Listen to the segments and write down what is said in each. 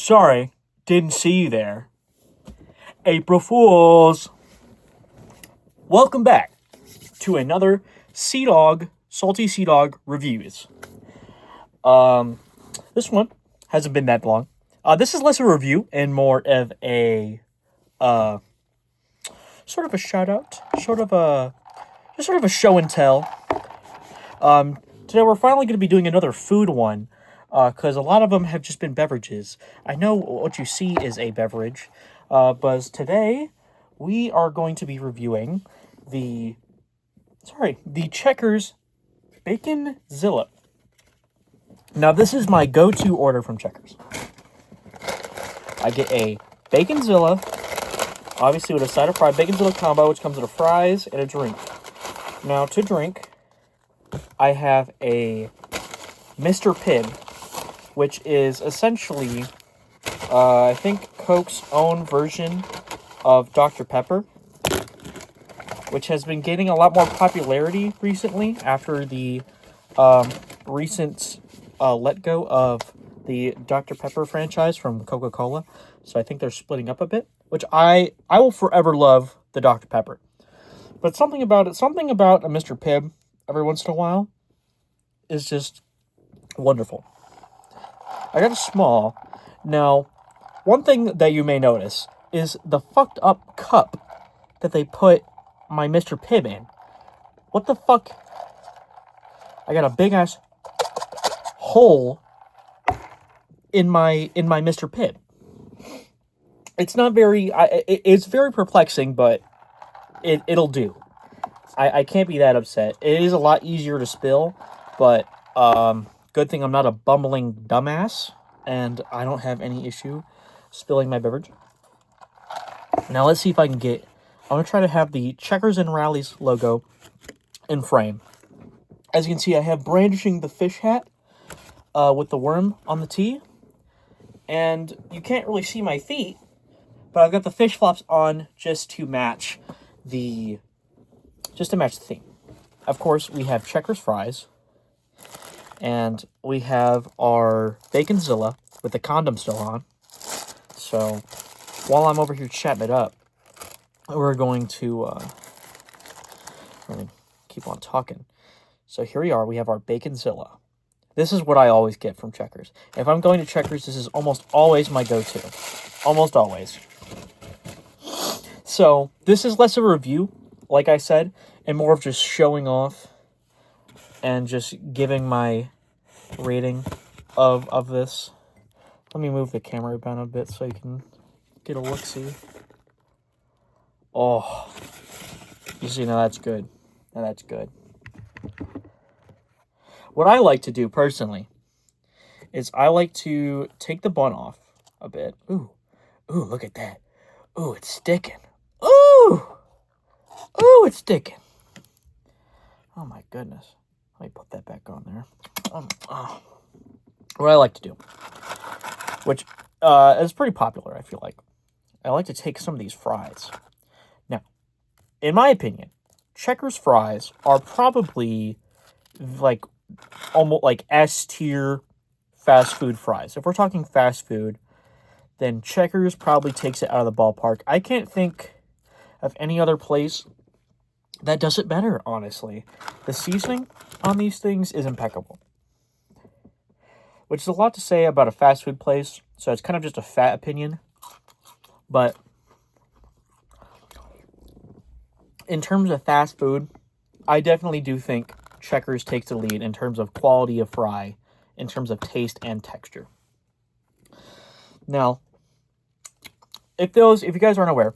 Sorry, didn't see you there. April Fools! Welcome back to another Salty Sea Dog reviews. This one hasn't been that long. This is less a review and more of a, sort of a shout out, sort of a show and tell. Today we're finally going to be doing another food one, because a lot of them have just been beverages. I know what you see is a beverage, but today we are going to be reviewing the Checkers Baconzilla. Now this is my go-to order from Checkers. I get a Baconzilla, obviously with a side of fry, Baconzilla combo, which comes with a fries and a drink. Now to drink, I have a Mr. Pibb, which is essentially, I think, Coke's own version of Dr. Pepper, which has been gaining a lot more popularity recently after the recent let go of the Dr. Pepper franchise from Coca-Cola. So I think they're splitting up a bit, which I will forever love the Dr. Pepper. But something about a Mr. Pibb every once in a while is just wonderful. I got a small. Now, one thing that you may notice is the fucked up cup that they put my Mr. Pibb in. What the fuck? I got a big ass hole in my Mr. Pibb. It's not very. It's very perplexing, but it'll do. I can't be that upset. It is a lot easier to spill, but good thing I'm not a bumbling dumbass, and I don't have any issue spilling my beverage. Now let's see if I can get. I'm gonna try to have the Checkers and Rallies logo in frame. As you can see, I have brandishing the fish hat with the worm on the T, and you can't really see my feet, but I've got the fish flops on just to match the theme. Of course, we have Checkers fries, and we have our Baconzilla with the condom still on. So while I'm over here chatting it up, we're going to keep on talking. So here we are. We have our Baconzilla. This is what I always get from Checkers. If I'm going to Checkers, this is almost always my go-to. Almost always. So this is less of a review, like I said, and more of just showing off and just giving my rating of this. Let me move the camera down a bit so you can get a look-see. Oh, you see, now that's good. Now that's good. What I like to do, personally, is I like to take the bun off a bit. Ooh, look at that. Ooh, it's sticking. Ooh, it's sticking. Oh, my goodness. Let me put that back on there. What I like to do, which is pretty popular, I feel like. I like to take some of these fries. Now, in my opinion, Checkers fries are probably like almost like S-tier fast food fries. If we're talking fast food, then Checkers probably takes it out of the ballpark. I can't think of any other place that does it better, honestly. The seasoning on these things is impeccable, which is a lot to say about a fast food place, so it's kind of just a fat opinion. But in terms of fast food, I definitely do think Checkers takes the lead in terms of quality of fry, in terms of taste and texture. Now, if you guys aren't aware,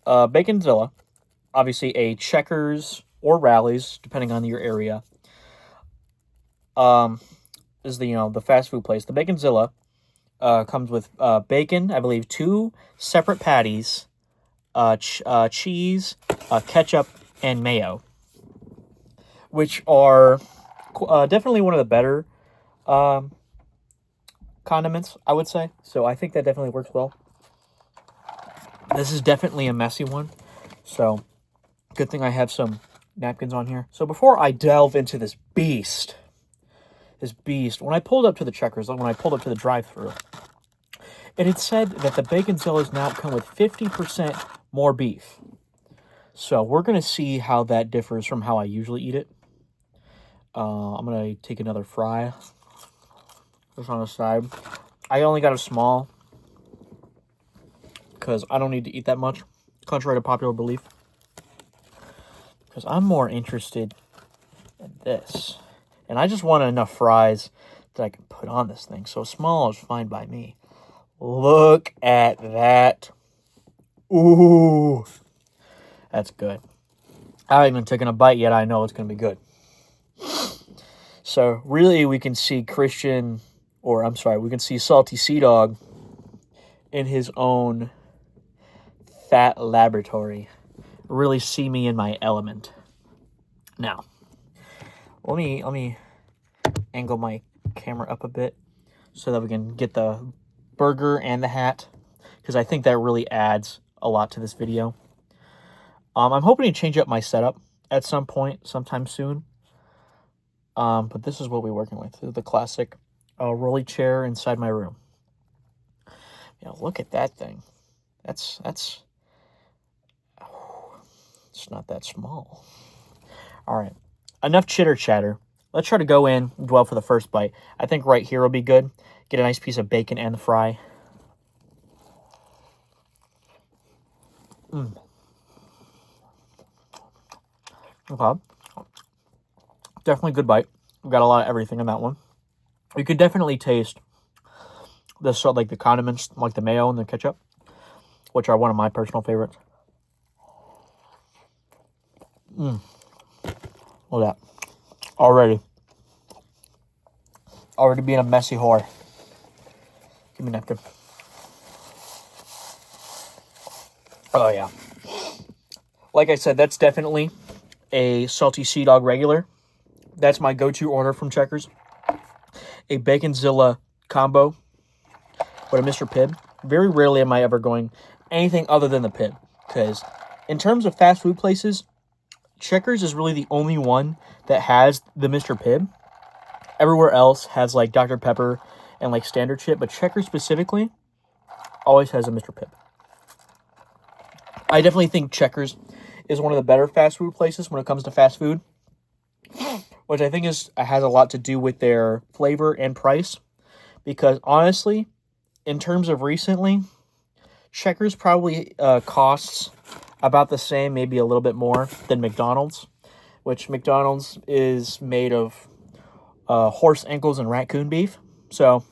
Baconzilla, obviously a Checkers or Rallies, depending on your area, is the fast food place. The Baconzilla comes with bacon, I believe 2 separate patties, cheese, ketchup, and mayo, which are definitely one of the better condiments, I would say. So I think that definitely works well. This is definitely a messy one, so good thing I have some napkins on here. So before I delve into this beast, this beast. When I pulled up to the Checkers, when I pulled up to the drive-thru, it had said that the Baconzillas now come with 50% more beef. So we're going to see how that differs from how I usually eat it. I'm going to take another fry. Just on the side. I only got a small because I don't need to eat that much, contrary to popular belief. Because I'm more interested in this. And I just want enough fries that I can put on this thing. So small is fine by me. Look at that. Ooh. That's good. I haven't even taken a bite yet. I know it's going to be good. So really we can see we can see Salty Sea Dog in his own fat laboratory. Really see me in my element. Now, let me angle my camera up a bit so that we can get the burger and the hat, because I think that really adds a lot to this video. I'm hoping to change up my setup at some point, sometime soon. But this is what we're working with. This is the classic rolly chair inside my room. Look at that thing. It's not that small. All right. Enough chitter chatter. Let's try to go in and dwell for the first bite. I think right here will be good. Get a nice piece of bacon and the fry. Okay. Definitely good bite. We've got a lot of everything in that one. You could definitely taste the condiments, like the mayo and the ketchup, which are one of my personal favorites. Look at that. Already being a messy whore. Give me a napkin. Oh, yeah. Like I said, that's definitely a Salty Sea Dog regular. That's my go-to order from Checkers. A Baconzilla combo with a Mr. Pibb. Very rarely am I ever going anything other than the Pibb. Because in terms of fast food places, Checkers is really the only one that has the Mr. Pibb. Everywhere else has like Dr. Pepper and like standard shit. But Checkers specifically always has a Mr. Pibb. I definitely think Checkers is one of the better fast food places when it comes to fast food, which I think has a lot to do with their flavor and price. Because honestly, in terms of recently, Checkers probably costs about the same, maybe a little bit more than McDonald's, which McDonald's is made of horse ankles and raccoon beef. So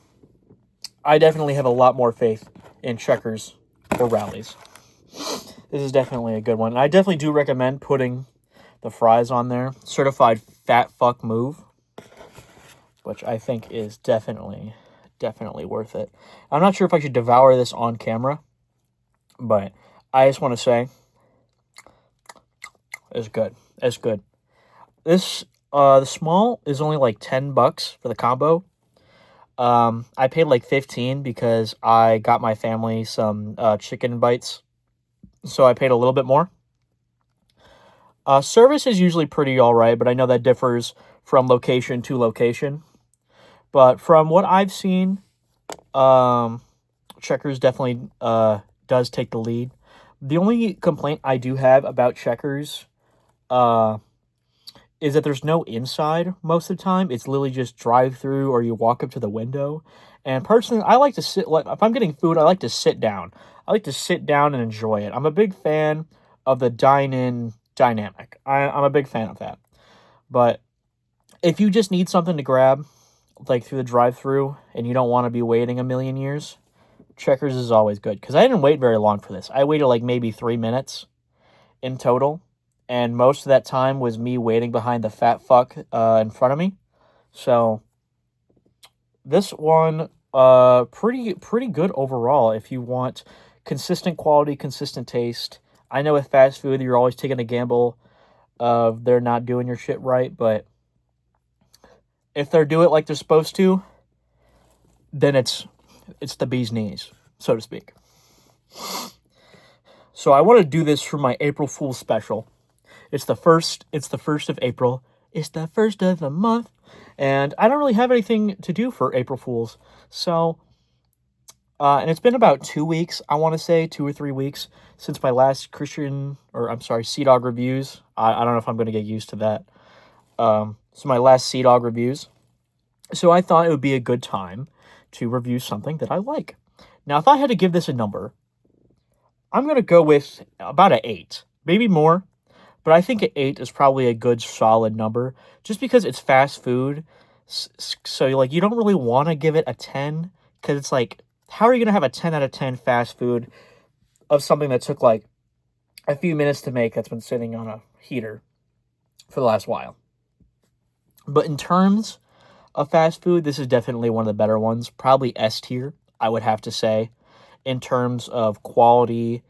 I definitely have a lot more faith in Checkers or Rally's. This is definitely a good one. And I definitely do recommend putting the fries on there. Certified fat fuck move, which I think is definitely worth it. I'm not sure if I should devour this on camera, but I just want to say it's good. It's good. This the small is only like $10 for the combo. I paid like $15 because I got my family some chicken bites. So I paid a little bit more. Service is usually pretty alright, but I know that differs from location to location. But from what I've seen, Checkers definitely does take the lead. The only complaint I do have about Checkers is that there's no inside most of the time. It's literally just drive-through or you walk up to the window. And personally, I like to sit, like if I'm getting food, I like to sit down. I like to sit down and enjoy it. I'm a big fan of the dine-in dynamic. I'm a big fan of that. But if you just need something to grab, like through the drive-through, and you don't want to be waiting a million years, Checkers is always good. Because I didn't wait very long for this. I waited like maybe 3 minutes in total. And most of that time was me waiting behind the fat fuck in front of me. So this one, pretty good overall if you want consistent quality, consistent taste. I know with fast food, you're always taking a gamble of they're not doing your shit right, but if they're doing it like they're supposed to, then it's the bee's knees, so to speak. So I want to do this for my April Fool's special. It's the 1st of April. It's the first of the month. And I don't really have anything to do for April Fools. So, and it's been about 2 weeks, I want to say, 2 or 3 weeks, since my last Sea Dog reviews. I don't know if I'm going to get used to that. So my last Sea Dog reviews. So I thought it would be a good time to review something that I like. Now, if I had to give this a number, I'm going to go with about an 8. Maybe more. But I think an 8 is probably a good, solid number. Just because it's fast food. So, like, you don't really want to give it a 10. Because it's like, how are you going to have a 10 out of 10 fast food of something that took, like, a few minutes to make that's been sitting on a heater for the last while? But in terms of fast food, this is definitely one of the better ones. Probably S tier, I would have to say, in terms of quality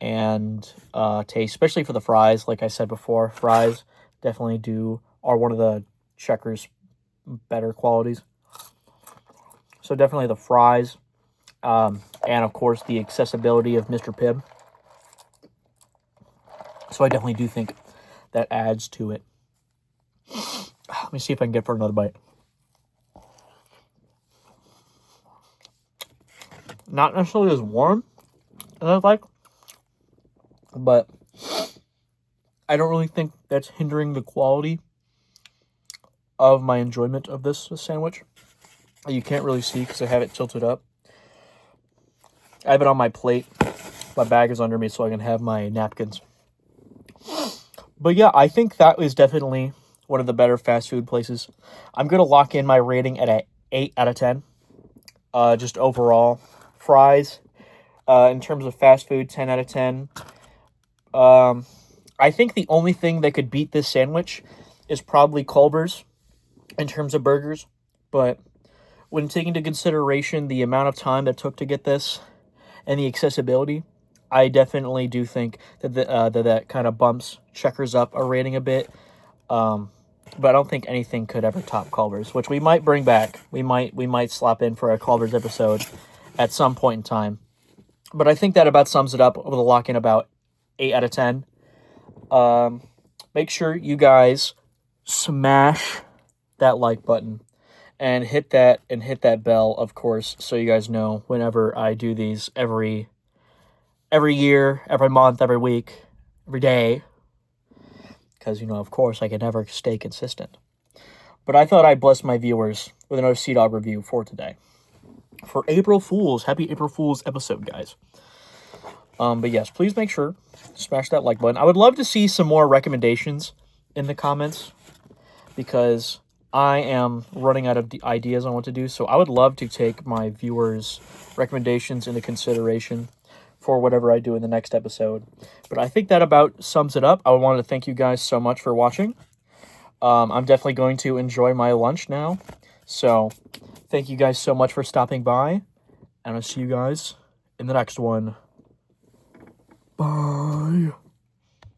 and taste, especially for the fries. Like I said before, fries definitely are one of the Checkers' better qualities. So definitely the fries, and of course the accessibility of Mr. Pibb. So I definitely do think that adds to it. Let me see if I can get for another bite. Not necessarily as warm as I'd like, but I don't really think that's hindering the quality of my enjoyment of this sandwich. You can't really see because I have it tilted up. I have it on my plate. My bag is under me so I can have my napkins. But yeah, I think that is definitely one of the better fast food places. I'm going to lock in my rating at an 8 out of 10. Just overall. Fries, in terms of fast food, 10 out of 10. I think the only thing that could beat this sandwich is probably Culver's in terms of burgers. But when taking into consideration the amount of time that took to get this and the accessibility, I definitely do think that that kind of bumps Checkers up a rating a bit. But I don't think anything could ever top Culver's, which we might bring back. We might slap in for a Culver's episode at some point in time. But I think that about sums it up with a lock-in about 8 out of 10. Make sure you guys smash that like button and hit that bell, of course, so you guys know whenever I do these every year, every month, every week, every day. Because, of course, I can never stay consistent. But I thought I'd bless my viewers with another Sea Dog review for today. For April Fools. Happy April Fools episode, guys. But yes, please make sure to smash that like button. I would love to see some more recommendations in the comments because I am running out of ideas on what to do. So I would love to take my viewers' recommendations into consideration for whatever I do in the next episode. But I think that about sums it up. I wanted to thank you guys so much for watching. I'm definitely going to enjoy my lunch now. So thank you guys so much for stopping by. And I'll see you guys in the next one. Bye.